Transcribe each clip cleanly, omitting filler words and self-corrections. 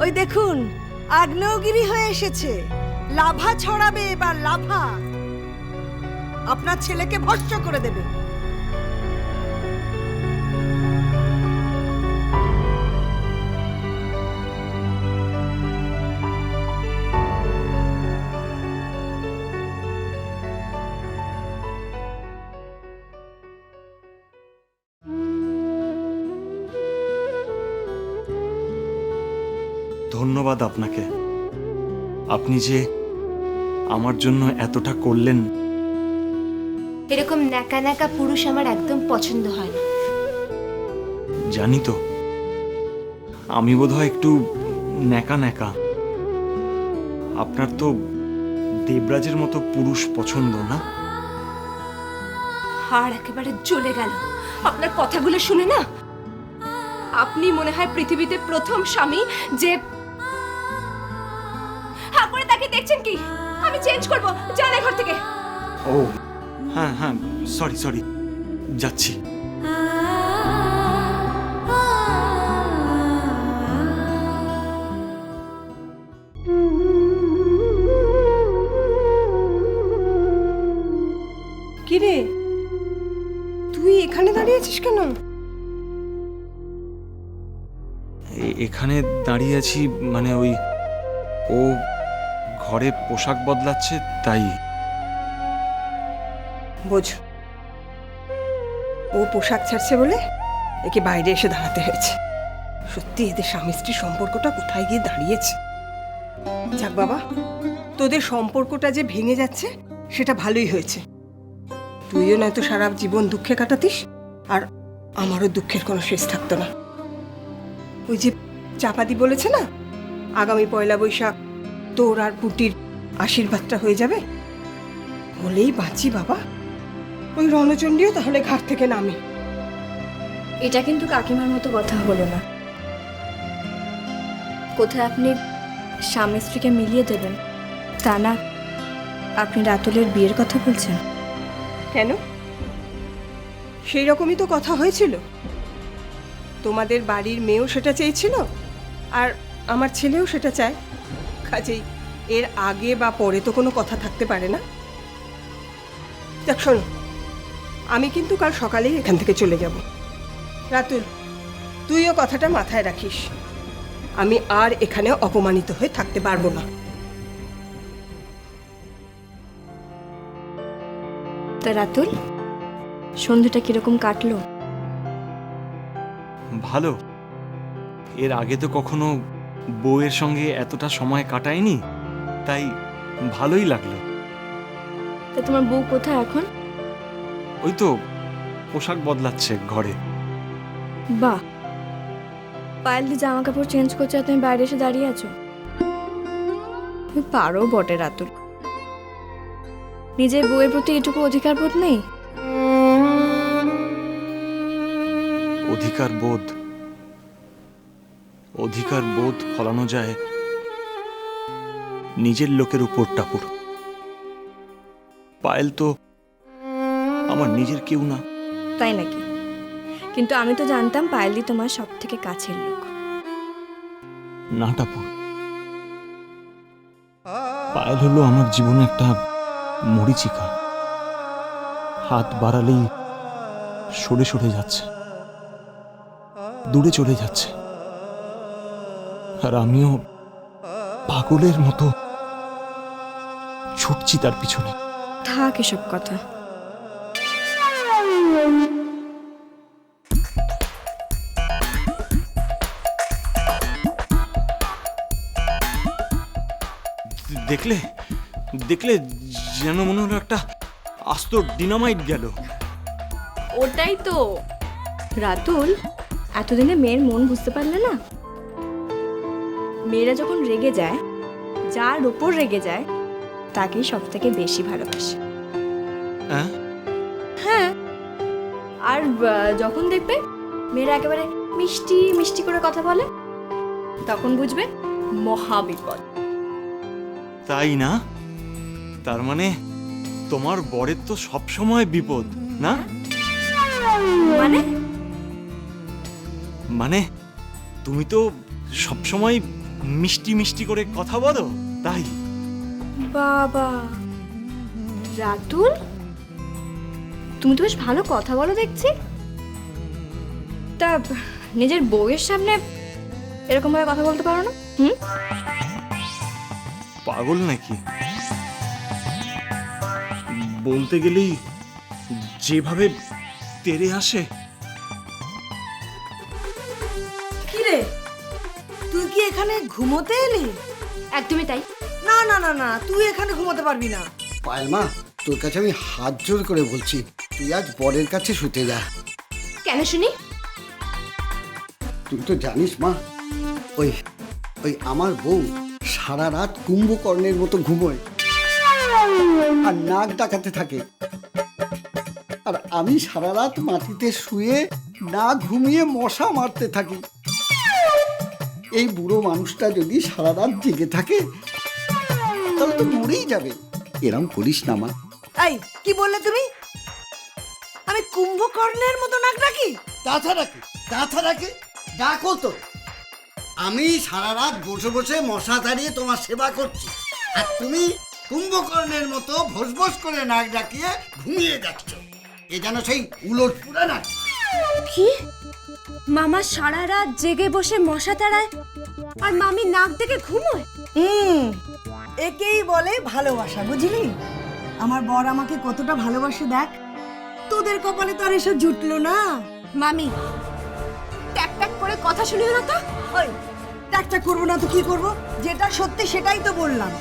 ওই দেখুন, আগ্নেয়গিরি হয়ে এসেছে। লাভা ছড়াবে এবার, লাভা। আপনার ছেলেকে ভস্ম করে দেবে। ধন্যবাদ আপনাকে। আপনি যে আমার জন্য এতটা করলেন। এরকম ন্যাকা ন্যাকা পুরুষ আমার একদম পছন্দ হয় না। জানি তো, আমি বোধহয় একটু ন্যাকা ন্যাকা। আপনার তো দেবরাজের মতো পুরুষ পছন্দ না? হাড় একেবারে জ্বলে গেল আপনার কথাগুলো শুনে না। আপনি মনে হয় পৃথিবীতে প্রথম স্বামী যে হা করে তাকে দেখছেন কি? আমি চেঞ্জ করব, জানে ঘর থেকে। ও হ্যাঁ হ্যাঁ, সরি সরি, যাচ্ছি। কিরে, তুই এখানে দাঁড়িয়ে আছিস কেন? এখানে দাঁড়িয়ে আছি মানে ওই ও ঘরে পোশাক বদলাচ্ছে তাই। বোঝ, ও পোশাক ছাড়ছে বলে একে বাইরে এসে দাঁড়াতে হয়েছে। সত্যি এদের স্বামী স্ত্রীর সম্পর্কটা কোথায় গিয়ে দাঁড়িয়েছে। যাক বাবা, তোদের সম্পর্কটা যে ভেঙে যাচ্ছে সেটা ভালোই হয়েছে। তুইও নয়তো সারা জীবন দুঃখে কাটাতিস, আর আমারও দুঃখের কোনো শেষ থাকতো না। ওই যে চাপাতি বলেছে না, আগামী পয়লা বৈশাখ তোর আর পুটির আশীর্বাদটা হয়ে যাবে। হলেই বাঁচি বাবা। ওই রণচণ্ডীও তাহলে ঘাট থেকে নামে। এটা কিন্তু কাকিমার মতো কথা হলো না। কোথায় আপনি স্বামী স্ত্রীকে মিলিয়ে দেবেন, তা না আপনি রাতুলের বিয়ের কথা বলছেন। কেন? সেই রকমই তো কথা হয়েছিল। তোমাদের বাড়ির মেয়েও সেটা চেয়েছিল, আর আমার ছেলেও সেটা চায়। কাজেই এর আগে বা পরে তো কোনো কথা থাকতে পারে না। দেখ শোনো, আমি কিন্তু কাল সকালেই এখান থেকে চলে যাব। রাতুল, তুইও কথাটা মাথায় রাখিস। আমি আর এখানে অপমানিত হয়ে থাকতে পারবো না। তা রাতুল, সন্ধ্যাটা কিরকম কাটলো? ভালো। এর আগে তো কখনো বউয়ের সঙ্গে এতটা সময় কাটায়নি, তাই ভালোই লাগলো। তা তোমার বউ কোথায় এখন? ওই তো পোশাক বদলাচ্ছে ঘরে। বাহ, পায়েল দি জামা কাপড় চেঞ্জ করছে আর তুমি বাইরে এসে দাঁড়িয়ে আছো। তুমি পারো বটে রাতুল, নিজের বউয়ের প্রতি এটুকু অধিকার বোধ নেই? অধিকার বোধ, অধিকার বোধ ফলানো যায় নিজের লোকের উপর টাপুর। পায়েল তো আমার নিজের কেউ না। তাই নাকি? কিন্তু আমি তো জানতাম পায়েল দি তোমার সব থেকে কাছের লোক। না টাপুর, পায়েল হলো আমার জীবনে একটা মরীচিকা। হাত বাড়ালেই সরে সরে যাচ্ছে, দূরে চলে যাচ্ছে, আর আমিও পাগলের মতো ছুটছি তার পিছনে। থাক এসব কথা। দেখলে দেখলে যেন মনে হলো একটা আস্ত ডিনামাইট গেল। ওটাই তো রাতুল, এতদিনে মেয়ের মন বুঝতে পারলে না? মেয়েরা যখন রেগে যায়, যার উপর রেগে যায় তাকেই সব থেকে বেশি ভালোবাসে। হ্যাঁ, হ্যাঁ, আর যখন দেখবে মেয়েরা একেবারে মিষ্টি মিষ্টি করে কথা বলে, তখন বুঝবে মহা বিপদ। তাই না? তার মানে তোমার বরের তো সব সময় বিপদ না? মানে মানে তুমি তো সব সময় মিষ্টি মিষ্টি করে কথা বলো তাই। বাবা রাতুল, তুমি তো বেশ ভালো কথা বলো দেখছি। তা নিজের বউয়ের সামনে এরকম ভাবে কথা বলতে পারো না? পাগল নাকি? বলতে গেলেই যেভাবে তেরে আসে। কি রে, তুই কি এখানে ঘুমোতে এলি? একদমই তাই। না না না না, তুই এখানে ঘুমোতে পারবি না। পায়েল মা, তোর কাছে আমি হাত জোর করে বলছি, তুই আজ বরের কাছে শুতে যা। কেন শুনি? তুই তো জানিস মা, ওই ওই আমার বউ সারা রাত কুম্ভকর্ণের মতো ঘুমোয় আর নাক ডাকাতে থাকে, আর আমি সারা রাত মাটিতে শুয়ে না ঘুমিয়ে মশা মারতে থাকি। এই বুড়ো মানুষটা যদি সারা রাত জেগে থাকে তাহলে তো মরেই যাবে। এরম করিস না মা। এই কি বললে তুমি? আমি কুম্ভকর্ণের মতো নাক ডাকি? তাছাড়া কি ডাকো তো। আমি সারা রাত বসে বসে মশা তাড়িয়ে তোমার সেবা করছি, আর তুমি কুম্ভকর্ণের মতো ভোস করে নাক ডাকিয়ে ঘুমিয়ে যাচ্ছ। এ যেন সেই উলট পুরা নাক। কি? মামা সারা রাত জেগে বসে মশা তাড়ায় আর মামি নাক ডেকে ঘুমোয়? একেই বলে ভালোবাসা, বুঝলি? আমার বর আমাকে কতটা ভালোবাসে দেখ। তোদের কপালে তো আর এসব জুটলো না। মামি ট্যাক ট্যাক করে কথা শুনিও না তো। ওই ট্যাকটা করবো না তো কি করবো? যেটা সত্যি সেটাই তো বললাম।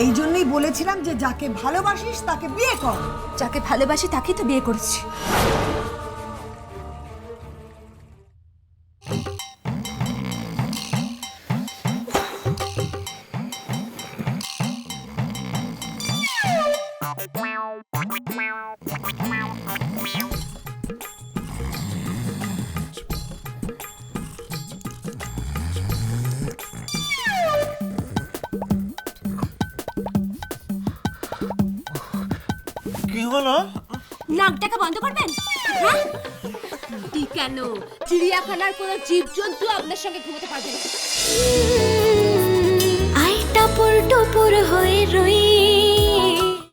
এই জন্যই বলেছিলাম যে যাকে ভালোবাসিস তাকে বিয়ে কর। যাকে ভালোবাসি তাকেই তো বিয়ে করেছি। কি হলো? নাক ডাকা বন্ধ করবেন? হ্যাঁ? কেন চিড়িয়াখানার কোনো জীবজন্তু আপনার সঙ্গে ঘুমোতে পারবে না? আই টাপুর টুপুর হয়ে রই